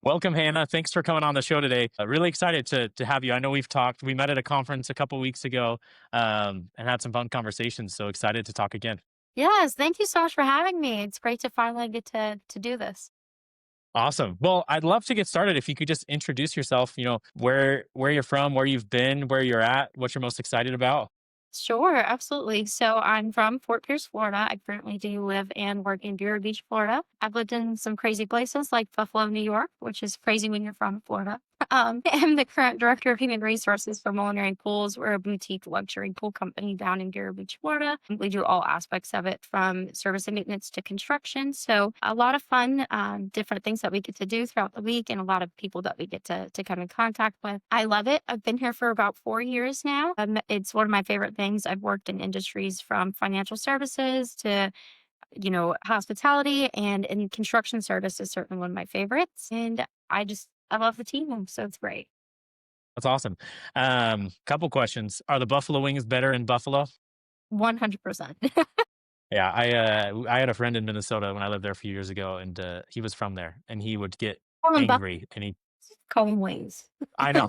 Welcome, Hannah. Thanks for coming on the show today. Really excited to have you. I know we've talked. We met at a conference a couple weeks ago, and had some fun conversations. So excited to talk again. Yes, thank you so much for having me. It's great to finally get to do this. Awesome. Well, I'd love to get started. If you could just introduce yourself. Where you're from, where you've been, where you're at, what you're most excited about. Sure, absolutely. So I'm from Fort Pierce, Florida. I currently do live and work in Vero Beach, Florida. I've lived in some crazy places like Buffalo, New York, which is crazy when you're from Florida. I'm the current director of human resources for Molinary Pools. We're a boutique luxury pool company down in Vero Beach, Florida. We do all aspects of it from service and maintenance to construction. So a lot of fun, different things that we get to do throughout the week and a lot of people that we get to come in contact with. I love it. I've been here for about 4 years now. It's one of my favorite things. I've worked in industries from financial services to hospitality and in construction service is certainly one of my favorites. And I love the team, so it's great. That's awesome. Couple questions. Are the buffalo wings better in Buffalo? 100%. Yeah, I had a friend in Minnesota when I lived there a few years ago, and he was from there, and he would get Call them buff, angry, and he call them wings. I know.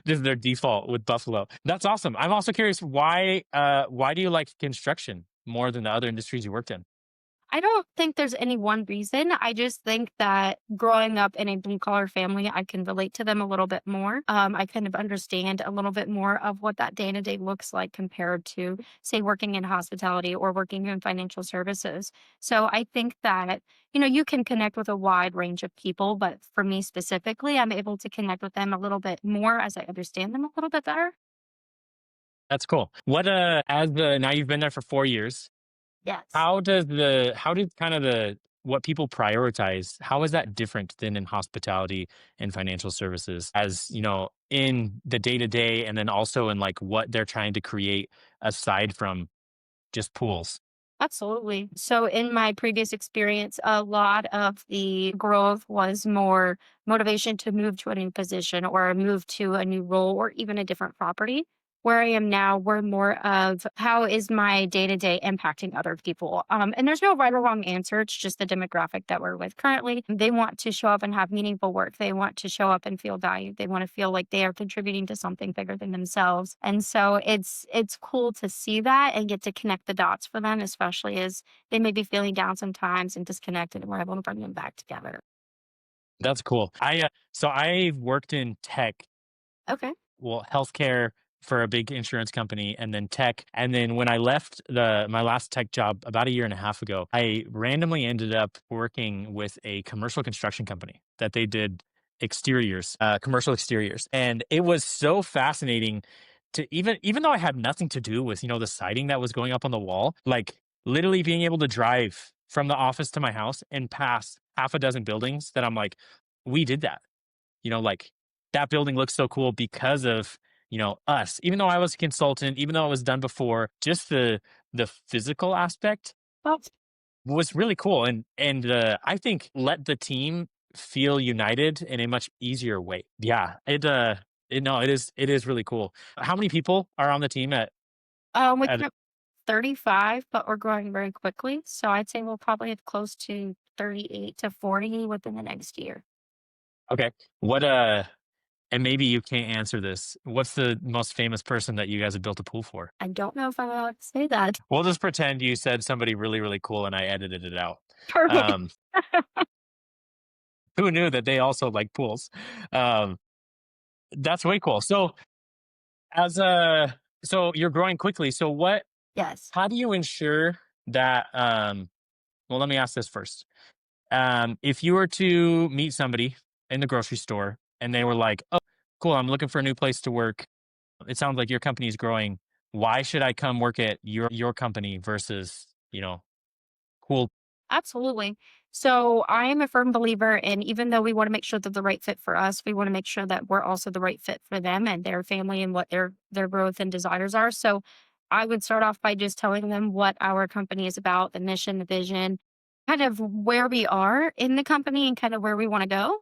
This is their default with Buffalo. That's awesome. I'm also curious why do you like construction more than the other industries you worked in? I don't think there's any one reason. I just think that growing up in a blue collar family, I can relate to them a little bit more. I kind of understand a little bit more of what that day to day looks like compared to, say, working in hospitality or working in financial services. So I think that, you can connect with a wide range of people, but for me specifically, I'm able to connect with them a little bit more as I understand them a little bit better. That's cool. What as the now you've been there for 4 years, Yes. how did kind of the what people prioritize, how is that different than in hospitality and financial services as, in the day to day and then also in like what they're trying to create aside from just pools? Absolutely. So, in my previous experience, a lot of the growth was more motivation to move to a new position or move to a new role or even a different property. Where I am now, we're more of how is my day to day impacting other people? And there's no right or wrong answer. It's just the demographic that we're with currently. They want to show up and have meaningful work. They want to show up and feel valued. They want to feel like they are contributing to something bigger than themselves. And so it's cool to see that and get to connect the dots for them, especially as they may be feeling down sometimes and disconnected, and we're able to bring them back together. That's cool. I worked in tech, Okay. well, healthcare for a big insurance company and then tech. And then when I left my last tech job about a year and a half ago, I randomly ended up working with a commercial construction company that they did exteriors, commercial exteriors. And it was so fascinating to even though I had nothing to do with, the siding that was going up on the wall, like literally being able to drive from the office to my house and pass half a dozen buildings that I'm like, we did that. Like that building looks so cool because of, us. Even though I was a consultant, even though it was done before, just the physical aspect Well, was really cool and I think let the team feel united in a much easier way. Yeah, it is really cool. How many people are on the team we at can 35, but we're growing very quickly. So I'd say we'll probably have close to 38 to 40 within the next year. okay. What and maybe you can't answer this. What's the most famous person that you guys have built a pool for? I don't know if I'm allowed to say that. We'll just pretend you said somebody really, really cool and I edited it out. Perfect. Um, who knew that they also like pools? Um, that's way cool. So as a so you're growing quickly. So Yes. how do you ensure that well, let me ask this first. If you were to meet somebody in the grocery store and they were like, "Oh, cool, I'm looking for a new place to work. It sounds like your company is growing. Why should I come work at your company versus, cool?" Absolutely. So I am a firm believer in even though we want to make sure that the right fit for us, we want to make sure that we're also the right fit for them and their family and what their growth and desires are. So I would start off by just telling them what our company is about, the mission, the vision, kind of where we are in the company and kind of where we want to go.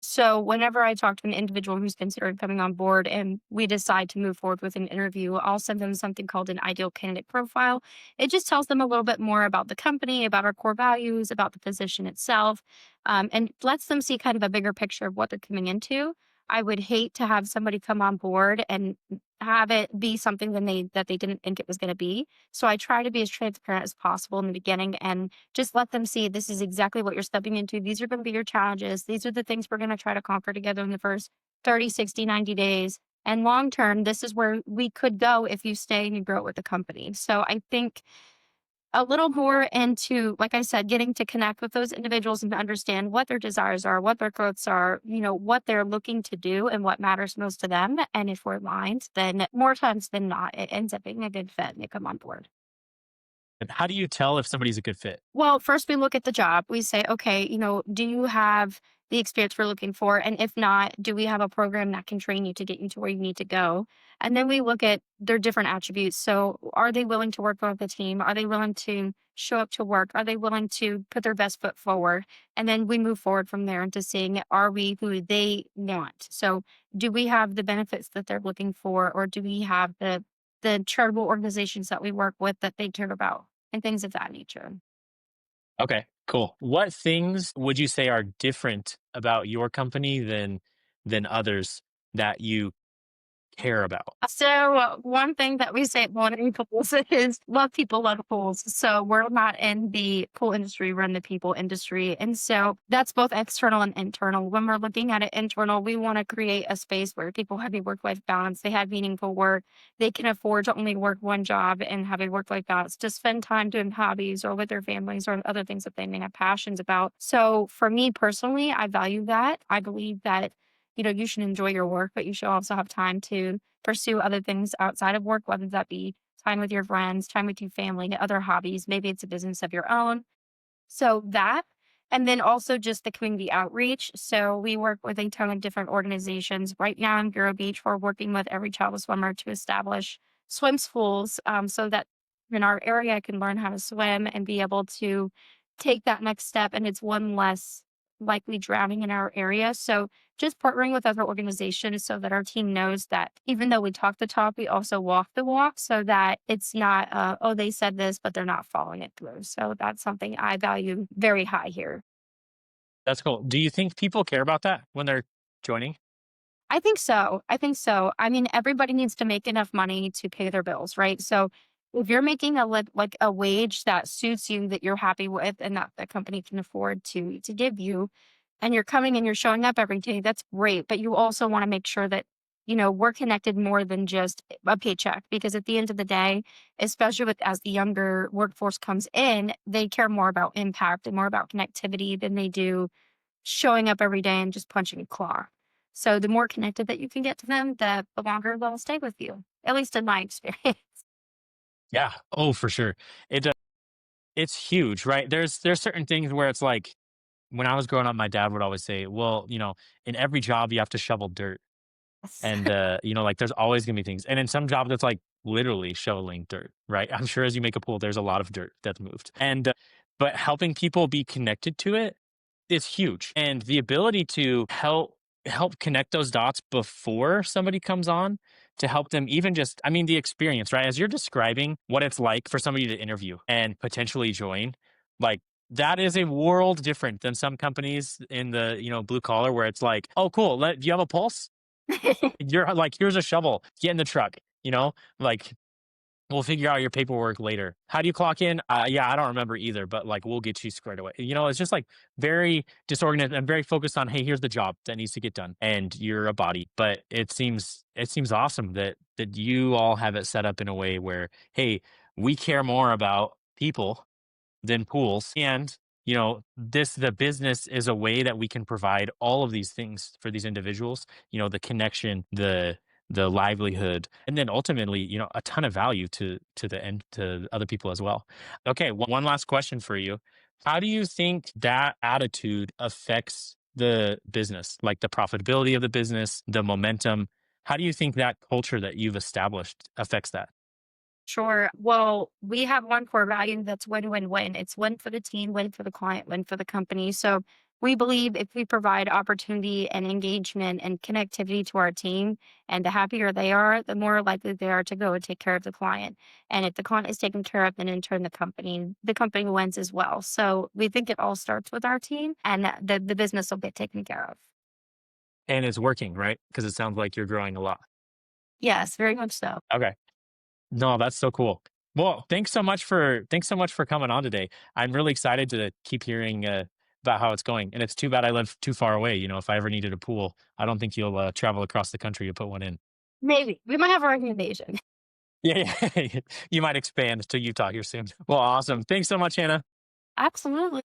So whenever I talk to an individual who's considering coming on board and we decide to move forward with an interview, I'll send them something called an ideal candidate profile. It just tells them a little bit more about the company, about our core values, about the position itself, and lets them see kind of a bigger picture of what they're coming into. I would hate to have somebody come on board and have it be something that they didn't think it was going to be. So I try to be as transparent as possible in the beginning and just let them see this is exactly what you're stepping into. These are going to be your challenges. These are the things we're going to try to conquer together in the first 30, 60, 90 days. And long term, this is where we could go if you stay and you grow with the company. So I think a little more into, like I said, getting to connect with those individuals and to understand what their desires are, what their growths are, what they're looking to do and what matters most to them. And if we're aligned, then more times than not, it ends up being a good fit and they come on board. And how do you tell if somebody's a good fit? Well, first we look at the job. We say, okay, do you have the experience we're looking for? And if not, do we have a program that can train you to get you to where you need to go? And then we look at their different attributes. So, are they willing to work with the team? Are they willing to show up to work? Are they willing to put their best foot forward? And then we move forward from there into seeing, are we who they want? So, do we have the benefits that they're looking for, or do we have the charitable organizations that we work with that they care about? And things of that nature. Okay, cool. What things would you say are different about your company than others that you care about? So, one thing that we say at Bologna Pools is love people, love pools. So we're not in the pool industry, we're in the people industry. And so that's both external and internal. When we're looking at it internal, we want to create a space where people have a work-life balance, they have meaningful work, they can afford to only work one job and have a work-life balance, to spend time doing hobbies or with their families or other things that they may have passions about. So for me personally, I value that. I believe that you should enjoy your work, but you should also have time to pursue other things outside of work, whether that be time with your friends, time with your family, other hobbies. Maybe it's a business of your own. So that, and then also just the community outreach. So we work with a ton of different organizations. Right now in Vero Beach, we're working with every child swimmer to establish swim schools so that in our area can learn how to swim and be able to take that next step. And it's one less likely drowning in our area. So just partnering with other organizations so that our team knows that even though we talk the talk, we also walk the walk so that it's not, oh, they said this, but they're not following it through. So that's something I value very high here. That's cool. Do you think people care about that when they're joining? I think so. I think so. I mean, everybody needs to make enough money to pay their bills, right? So if you're making like a wage that suits you, that you're happy with, and that the company can afford to give you, and you're coming and you're showing up every day, that's great. But you also want to make sure that we're connected more than just a paycheck, because at the end of the day, especially with as the younger workforce comes in, they care more about impact and more about connectivity than they do showing up every day and just punching a clock. So the more connected that you can get to them, the longer they'll stay with you, at least in my experience. Yeah. Oh, for sure. It it's huge, right? There's certain things where it's like when I was growing up, my dad would always say, "Well, in every job you have to shovel dirt." And, like, there's always gonna be things. And in some jobs, it's like literally shoveling dirt, right? I'm sure as you make a pool, there's a lot of dirt that's moved. But helping people be connected to it is huge. And the ability to help connect those dots before somebody comes on to help them even just, I mean, the experience, right? As you're describing what it's like for somebody to interview and potentially join, like that is a world different than some companies in the, blue collar where it's like, oh, cool. Do you have a pulse? You're like, here's a shovel. Get in the truck. Like we'll figure out your paperwork later. How do you clock in? Yeah, I don't remember either, but like we'll get you squared away. It's just like very disorganized and very focused on, hey, here's the job that needs to get done, and you're a body. But it seems awesome that you all have it set up in a way where, hey, we care more about people than pools. And, the business is a way that we can provide all of these things for these individuals, the connection, the livelihood, and then ultimately, a ton of value to the end to other people as well. Okay, one last question for you. How do you think that attitude affects the business, like the profitability of the business, the momentum? How do you think that culture that you've established affects that? Sure. Well, we have one core value that's win win win. It's win for the team, win for the client, win for the company. So We believe if we provide opportunity and engagement and connectivity to our team, and the happier they are, the more likely they are to go and take care of the client. And if the client is taken care of, then in turn the company wins as well. So we think it all starts with our team, and the business will get taken care of. And it's working, right? Because it sounds like you're growing a lot. Yes, very much so. Okay. No, that's so cool. Well, thanks so much for coming on today. I'm really excited to keep hearing about how it's going. And it's too bad I live too far away. If I ever needed a pool, I don't think you'll travel across the country to put one in. Maybe we might have a recommendation. Yeah, yeah. You might expand to Utah here soon. Well, awesome. Thanks so much, Hannah. Absolutely.